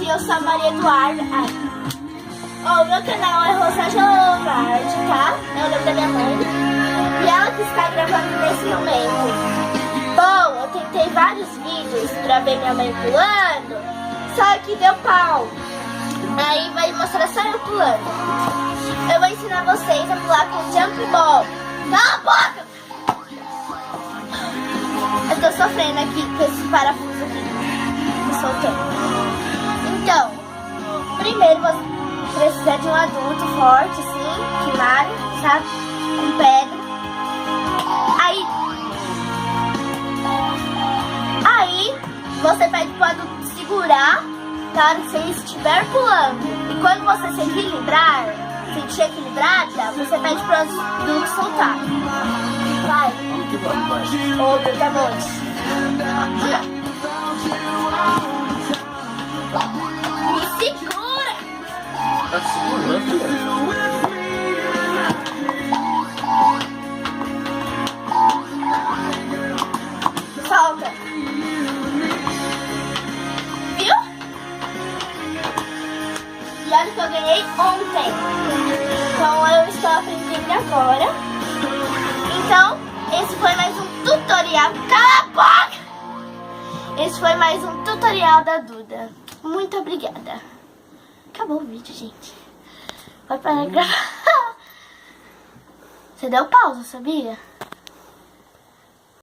eu sou a Maria Eduarda. O meu canal é Rosângela Lombardi, tá? É o nome da minha mãe. E ela que está gravando nesse momento. Bom, eu tentei vários vídeos pra ver minha mãe pulando, só que deu pau. Aí vai mostrar só eu pulando. Eu vou ensinar vocês a pular com jump ball. Cala a boca! Eu tô sofrendo aqui com esse parafuso aqui. Tô soltando. Então, primeiro você precisa de um adulto forte, assim, que malha, sabe? Com pedra. Aí você pede pro adulto segurar na hora que você estiver pulando. E quando você se equilibrar, sentir equilibrada, você pede pro adulto soltar. Vai. Ô, meu Deus. Me segura! Tá segurando? Solta. Viu? E olha que eu ganhei ontem. Então eu estou aprendendo agora. Então, esse foi mais um tutorial. Cala a boca! Esse foi mais um tutorial da Duda. Muito obrigada. Acabou o vídeo, gente. Vai parar de gravar. Você deu pausa, sabia?